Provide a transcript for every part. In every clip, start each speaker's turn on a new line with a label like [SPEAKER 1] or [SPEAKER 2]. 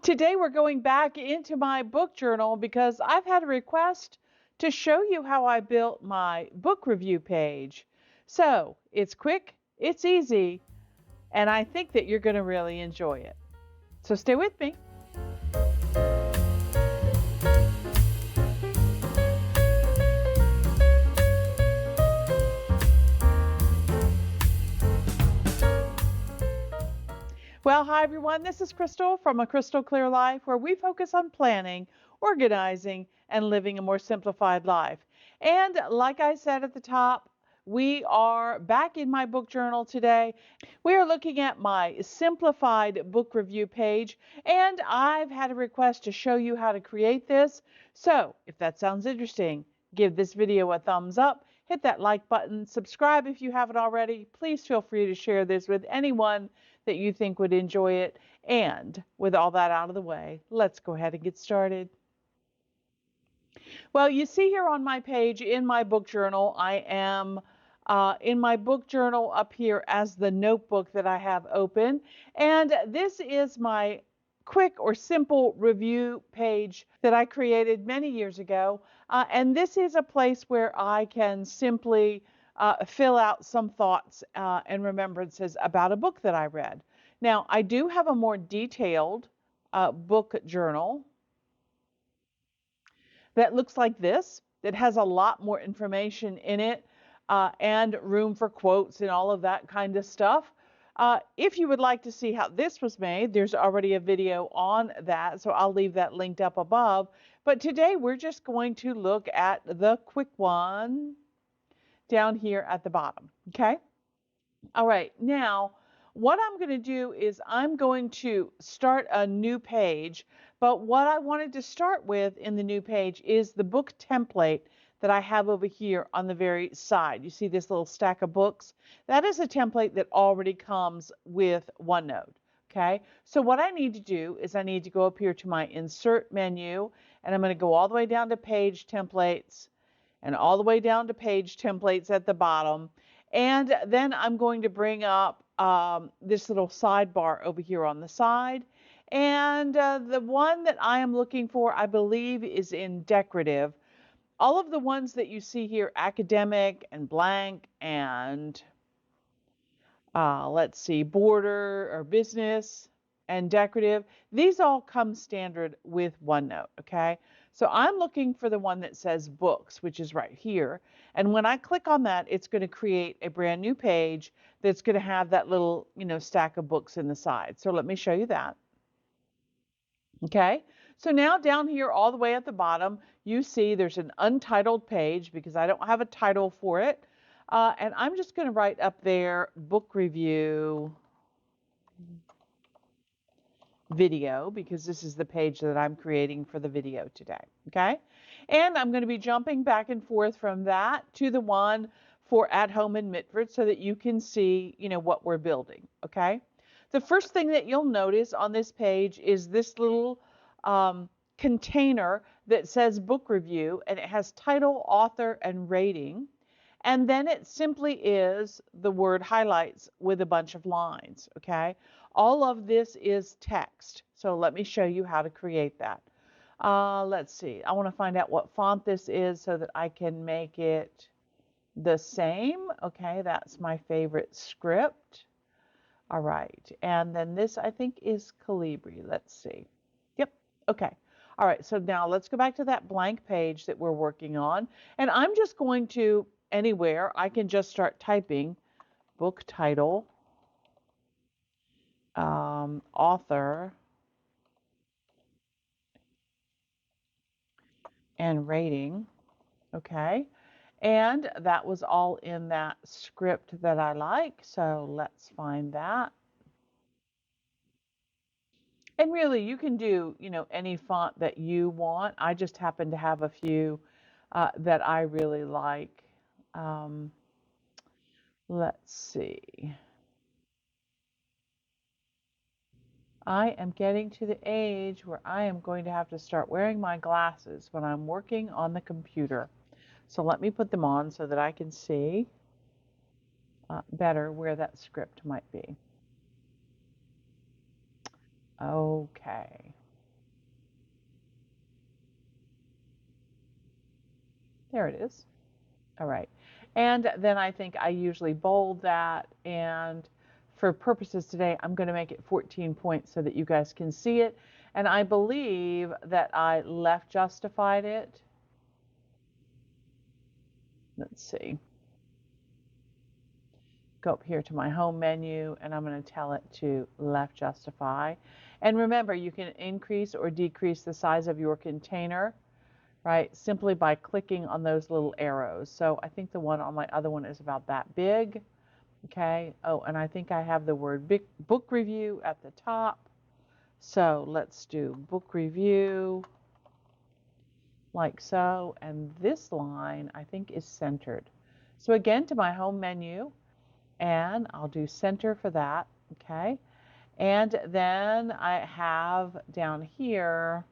[SPEAKER 1] Today we're going back into my book journal because I've had a request to show you how I built my book review page. So it's quick, it's easy, and I think that you're going to really enjoy it. So stay with me. Well, hi everyone. This is Crystal from A Crystal Clear Life, where we focus on planning, organizing, and living a more simplified life. And like I said at the top, we are back in my book journal today. We are looking at my simplified book review page, and I've had a request to show you how to create this. So if that sounds interesting, give this video a thumbs up, hit that like button, subscribe if you haven't already. Please feel free to share this with anyone that you think would enjoy it. And with all that out of the way, let's go ahead and get started. Well, you see here on my page in my book journal, I am in my book journal up here as the notebook that I have open. And this is my quick or simple review page that I created many years ago. And this is a place where I can simply fill out some thoughts and remembrances about a book that I read. Now, I do have a more detailed book journal that looks like this, that has a lot more information in it and room for quotes and all of that kind of stuff. If you would like to see how this was made, there's already a video on that, so I'll leave that linked up above. But today we're just going to look at the quick one down here at the bottom, okay? All right, now what I'm going to do is I'm going to start a new page, but what I wanted to start with in the new page is the book template that I have over here on the very side. You see this little stack of books? That is a template that already comes with OneNote, okay? So what I need to do is I need to go up here to my Insert menu, and I'm going to go all the way down to Page Templates, and all the way down to Page Templates at the bottom. And then I'm going to bring up this little sidebar over here on the side. And the one that I am looking for, I believe, is in decorative. All of the ones that you see here, academic and blank and let's see, border or business and decorative, these all come standard with OneNote, okay? So I'm looking for the one that says books, which is right here. And when I click on that, it's going to create a brand new page that's going to have that little, stack of books in the side. So let me show you that. Okay, so now down here all the way at the bottom, you see there's an untitled page because I don't have a title for it. And I'm just going to write up there book review video because this is the page that I'm creating for the video today, okay? And I'm going to be jumping back and forth from that to the one for At Home in Mitford so that you can see, what we're building, okay? The first thing that you'll notice on this page is this little container that says book review, and it has title, author, and rating. And then it simply is the word highlights with a bunch of lines, okay? All of this is text. So let me show you how to create that. Let's see. I want to find out what font this is so that I can make it the same. Okay, that's my favorite script. All right. And then this, I think, is Calibri. Let's see. Yep. Okay. All right. So now let's go back to that blank page that we're working on. And I'm just going to, anywhere, I can just start typing book title, author, and rating, okay? And that was all in that script that I like, so let's find that. And really, you can do, any font that you want. I just happen to have a few that I really like. Let's see. I am getting to the age where I am going to have to start wearing my glasses when I'm working on the computer. So let me put them on so that I can see better where that script might be. Okay. There it is. All right. And then I think I usually bold that, and for purposes today, I'm going to make it 14 points so that you guys can see it. And I believe that I left justified it. Let's see. Go up here to my home menu, and I'm going to tell it to left justify. And remember, you can increase or decrease the size of your container, right, simply by clicking on those little arrows. So I think the one on my other one is about that big. Okay. Oh, and I think I have the word book review at the top. So let's do book review like so. And this line I think is centered. So again, to my home menu, and I'll do center for that. Okay. And then I have down here,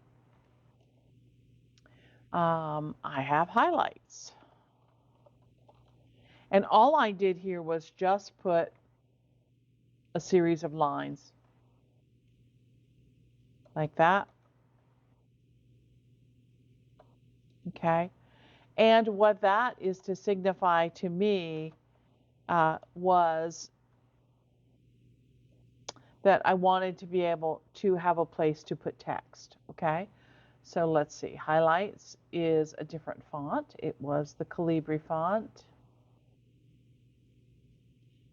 [SPEAKER 1] I have highlights. And all I did here was just put a series of lines like that. Okay. And what that is to signify to me was that I wanted to be able to have a place to put text. Okay. So let's see. Highlights is a different font. It was the Calibri font.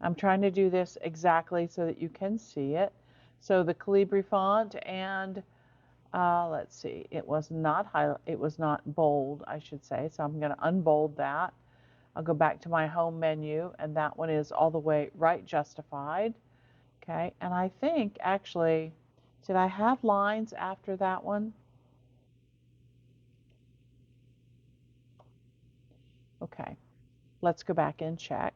[SPEAKER 1] I'm trying to do this exactly so that you can see it. So the Calibri font, and let's see, it was not bold, I should say. So I'm going to unbold that. I'll go back to my home menu, and that one is all the way right justified. Okay, and I think actually, did I have lines after that one? Okay, let's go back and check.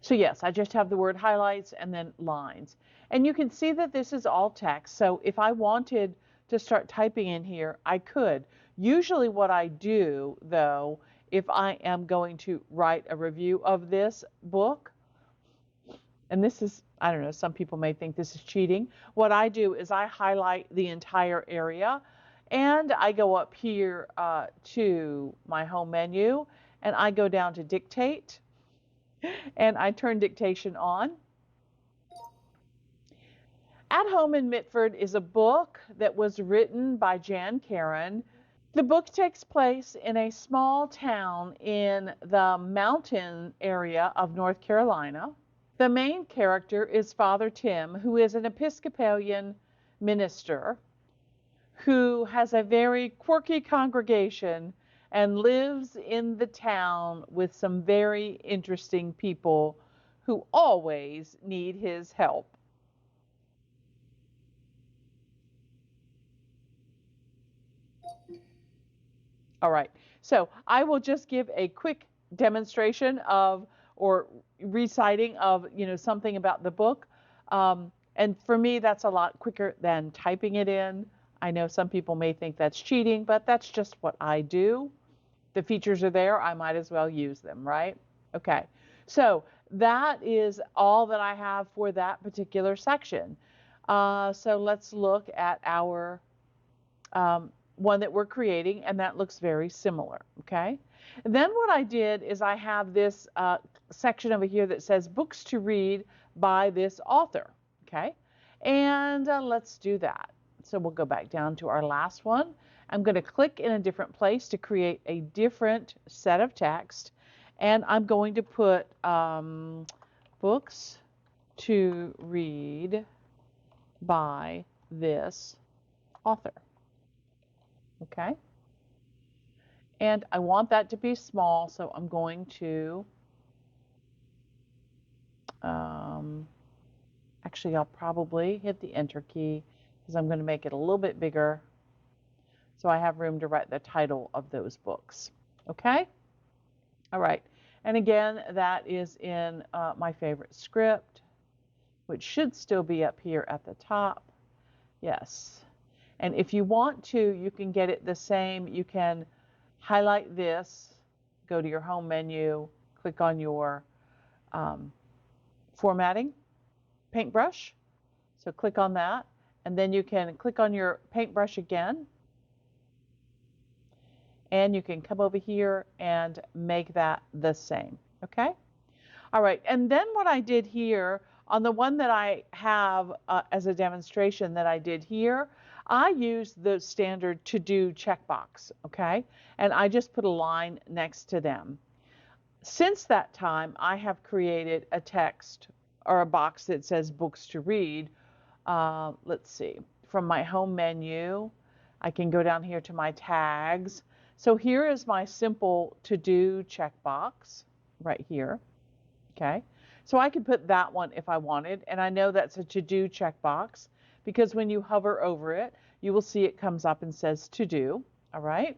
[SPEAKER 1] So yes, I just have the word highlights and then lines. And you can see that this is all text. So if I wanted to start typing in here, I could. Usually what I do, though, if I am going to write a review of this book, and this is, I don't know, some people may think this is cheating. What I do is I highlight the entire area, and I go up here to my home menu, and I go down to dictate, and I turn dictation on. At Home in Mitford is a book that was written by Jan Karen. The book takes place in a small town in the mountain area of North Carolina. The main character is Father Tim, who is an Episcopalian minister who has a very quirky congregation and lives in the town with some very interesting people who always need his help. All right, so I will just give a quick demonstration of, or reciting of, something about the book. And for me, that's a lot quicker than typing it in. I know some people may think that's cheating, but that's just what I do. The features are there, I might as well use them, right? Okay, so that is all that I have for that particular section. So let's look at our one that we're creating, and that looks very similar, okay? And then what I did is I have this section over here that says books to read by this author, okay? And let's do that. So we'll go back down to our last one. I'm going to click in a different place to create a different set of text, and I'm going to put books to read by this author. Okay, and I want that to be small, so I'm going to, actually I'll probably hit the enter key because I'm going to make it a little bit bigger so I have room to write the title of those books. Okay, all right, and again, that is in my favorite script, which should still be up here at the top. Yes. And if you want to, you can get it the same. You can highlight this, go to your home menu, click on your formatting paintbrush. So click on that, and then you can click on your paintbrush again, And you can come over here and make that the same, okay? All right, and then what I did here, on the one that I have as a demonstration that I did here, I used the standard to-do checkbox, okay? And I just put a line next to them. Since that time, I have created a text or a box that says books to read. Let's see, from my home menu, I can go down here to my tags. So here is my simple to-do checkbox right here. Okay, so I could put that one if I wanted, and I know that's a to-do checkbox because when you hover over it, you will see it comes up and says to do, all right?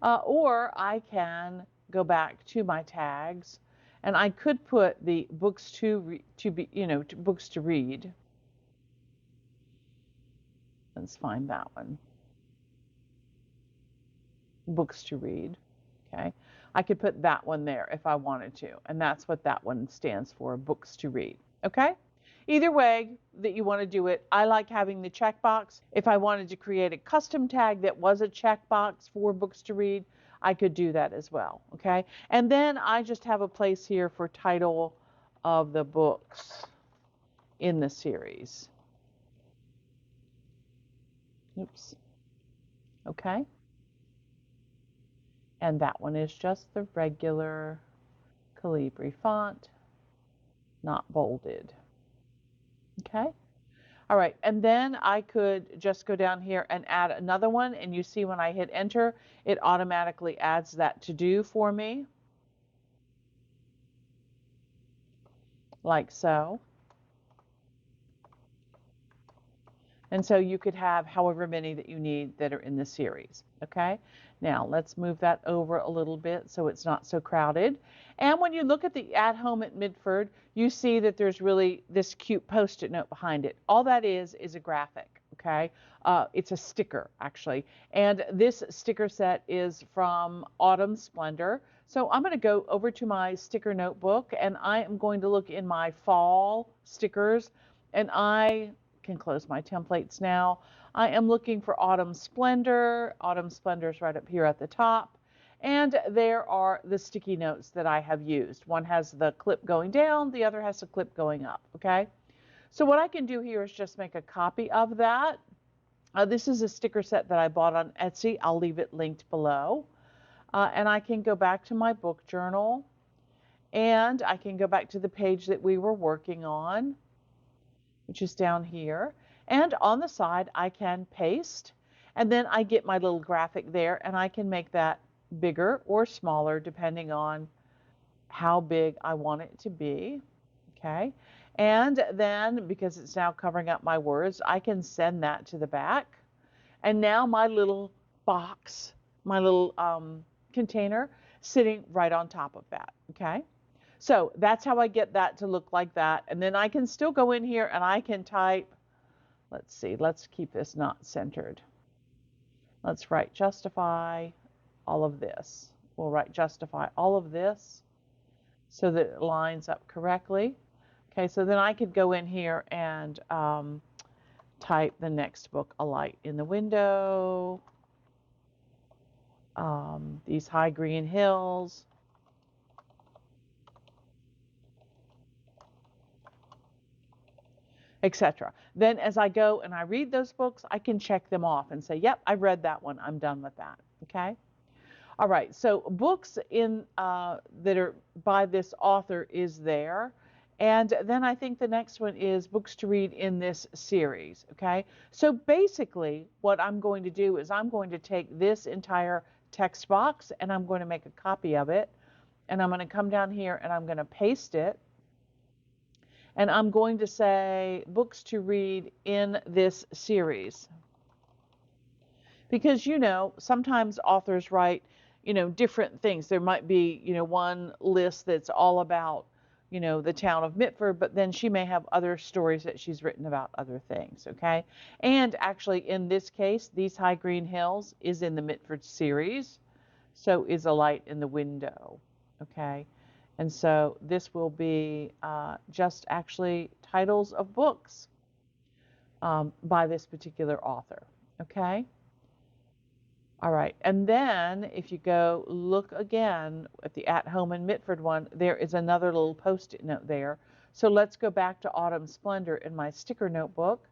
[SPEAKER 1] Or I can go back to my tags, and I could put the books books to read. Let's find that one. Books to read, okay? I could put that one there if I wanted to, and that's what that one stands for, books to read, okay? Either way that you want to do it, I like having the checkbox. If I wanted to create a custom tag that was a checkbox for books to read, I could do that as well, okay? And then I just have a place here for title of the books in the series. Oops. Okay. And that one is just the regular Calibri font, not bolded. Okay. All right. And then I could just go down here and add another one. And you see when I hit enter, it automatically adds that to do for me. Like so. And so you could have however many that you need that are in the series, okay? Now let's move that over a little bit so it's not so crowded. And when you look at the At Home at Mitford, you see that there's really this cute Post-it note behind it. All that is a graphic, okay? It's a sticker, actually. And this sticker set is from Autumn Splendor. So I'm going to go over to my sticker notebook, and I am going to look in my fall stickers, and I can close my templates now. I am looking for Autumn Splendor. Autumn Splendor is right up here at the top. And there are the sticky notes that I have used. One has the clip going down, the other has the clip going up, okay? So what I can do here is just make a copy of that. This is a sticker set that I bought on Etsy. I'll leave it linked below. And I can go back to my book journal, and I can go back to the page that we were working on, which is down here. And on the side, I can paste, and then I get my little graphic there, and I can make that bigger or smaller depending on how big I want it to be, okay? And then, because it's now covering up my words, I can send that to the back. And now my little box, my little container, sitting right on top of that, okay? So that's how I get that to look like that. And then I can still go in here and I can type, let's see, let's keep this not centered. Let's write justify all of this. We'll write justify all of this so that it lines up correctly. Okay, so then I could go in here and type the next book, A Light in the Window, These High Green Hills, etc. Then as I go and I read those books, I can check them off and say, yep, I read that one. I'm done with that. Okay. All right. So books in that are by this author is there. And then I think the next one is books to read in this series. Okay. So basically what I'm going to do is I'm going to take this entire text box and I'm going to make a copy of it. And I'm going to come down here and I'm going to paste it. And I'm going to say books to read in this series. Because, you know, sometimes authors write, you know, different things. There might be, you know, one list that's all about, you know, the town of Mitford, but then she may have other stories that she's written about other things, okay? And actually, in this case, These High Green Hills is in the Mitford series. So is A Light in the Window, okay? And so this will be just actually titles of books by this particular author, okay? All right, and then if you go look again at the At Home and Mitford one, there is another little post-it note there. So let's go back to Autumn Splendor in my sticker notebook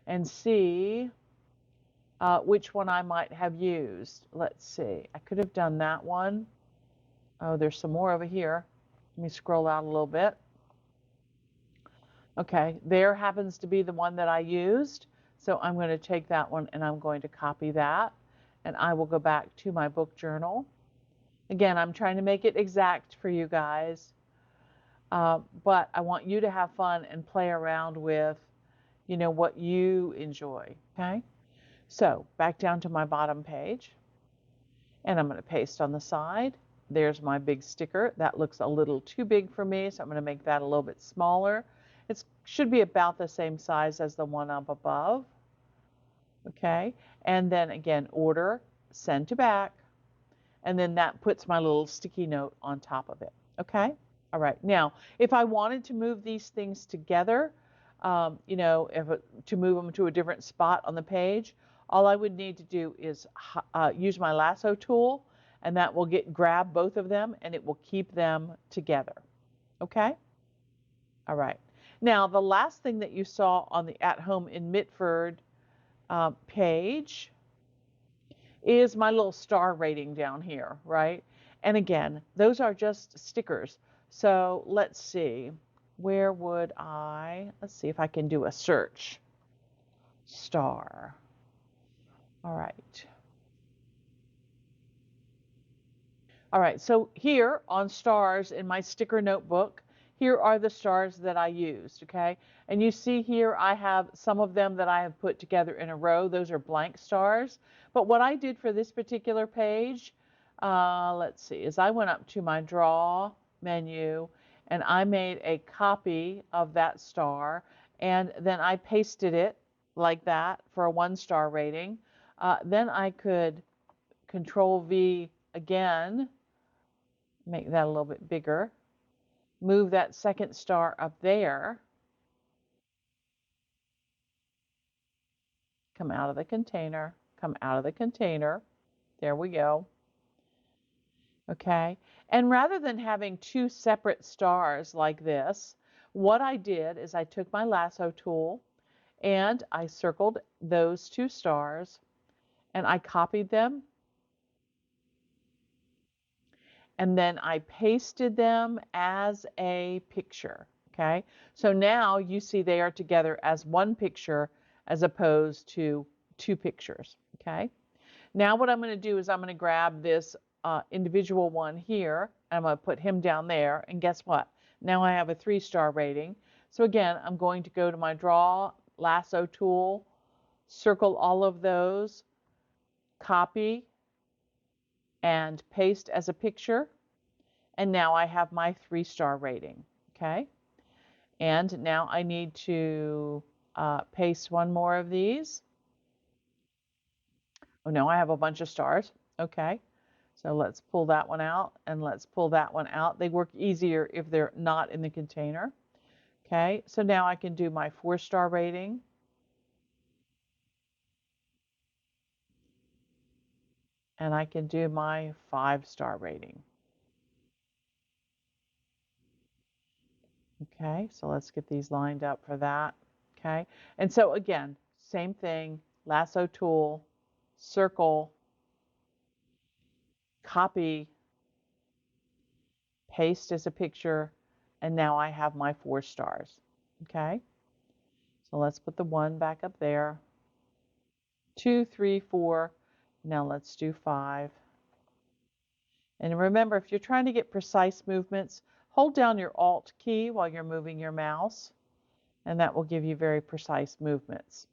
[SPEAKER 1] and see which one I might have used. Let's see, I could have done that one. Oh, there's some more over here. Let me scroll out a little bit. Okay, there happens to be the one that I used. So I'm going to take that one and I'm going to copy that. And I will go back to my book journal. Again, I'm trying to make it exact for you guys. But I want you to have fun and play around with, what you enjoy. Okay, so back down to my bottom page. And I'm going to paste on the side. There's my big sticker. That looks a little too big for me, so I'm going to make that a little bit smaller. It should be about the same size as the one up above. Okay, and then again, order, send to back, and then that puts my little sticky note on top of it. Okay, all right. Now, if I wanted to move these things together, to move them to a different spot on the page, all I would need to do is use my lasso tool, and that will grab both of them, and it will keep them together. Okay? All right. Now, the last thing that you saw on the At Home in Mitford page is my little star rating down here, right? And again, those are just stickers. So let's see. Where would let's see if I can do a search. Star. All right. All right, so here on stars in my sticker notebook, here are the stars that I used, okay? And you see here I have some of them that I have put together in a row. Those are blank stars. But what I did for this particular page, let's see, is I went up to my draw menu and I made a copy of that star and then I pasted it like that for a 1-star rating. Then I could Control V again, make that a little bit bigger, move that second star up there, come out of the container, come out of the container. There we go. Okay, and rather than having 2 separate stars like this, what I did is I took my lasso tool and I circled those 2 stars and I copied them and then I pasted them as a picture. Okay, so now you see they are together as one picture as opposed to 2 pictures. Okay, now what I'm going to do is I'm going to grab this individual one here, and I'm going to put him down there, and guess what? Now I have a 3-star rating. So again, I'm going to go to my draw lasso tool, circle all of those, copy, and paste as a picture. And now I have my 3-star rating. Okay. And now I need to paste one more of these. Oh no, I have a bunch of stars. Okay. So let's pull that one out and let's pull that one out. They work easier if they're not in the container. Okay. So now I can do my 4-star rating. And I can do my 5-star rating. Okay, so let's get these lined up for that. Okay, and so again, same thing, lasso tool, circle, copy, paste as a picture, and now I have my 4 stars. Okay, so let's put the 1 back up there. 2, 3, 4. Now let's do 5. And remember, if you're trying to get precise movements, hold down your Alt key while you're moving your mouse, and that will give you very precise movements.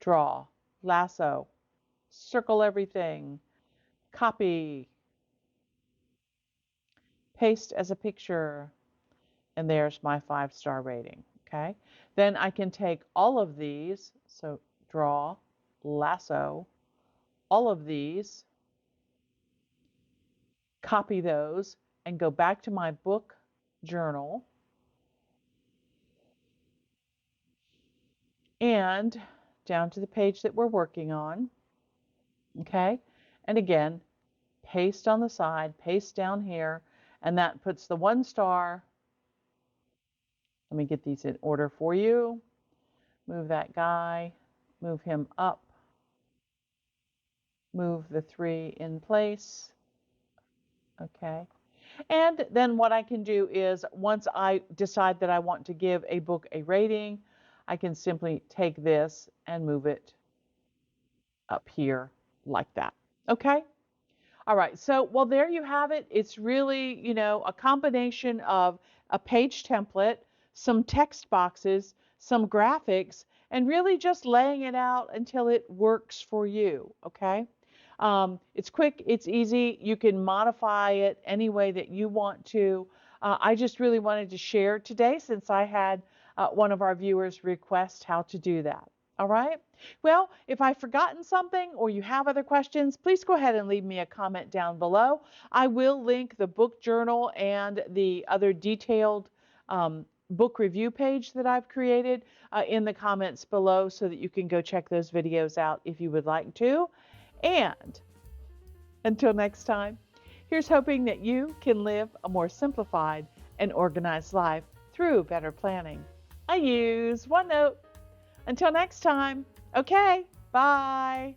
[SPEAKER 1] Draw, lasso, circle everything, copy, paste as a picture, and there's my 5-star rating. Okay, then I can take all of these, so draw, lasso, all of these, copy those, and go back to my book journal and down to the page that we're working on. Okay, And again, paste on the side, paste down here, and that puts the 1 star. Let me get these in order for you. Move that guy, move him up, move the 3 in place. Okay. And then what I can do is, once I decide that I want to give a book a rating, I can simply take this and move it up here like that. Okay? All right, so, well, there you have it. It's really, a combination of a page template, some text boxes, some graphics, and really just laying it out until it works for you, okay? It's quick, it's easy. You can modify it any way that you want to. I just really wanted to share today since I had one of our viewers request how to do that. All right. Well, if I've forgotten something or you have other questions, please go ahead and leave me a comment down below. I will link the book journal and the other detailed book review page that I've created in the comments below so that you can go check those videos out if you would like to. And until next time, here's hoping that you can live a more simplified and organized life through better planning. I use OneNote. Until next time, okay, bye.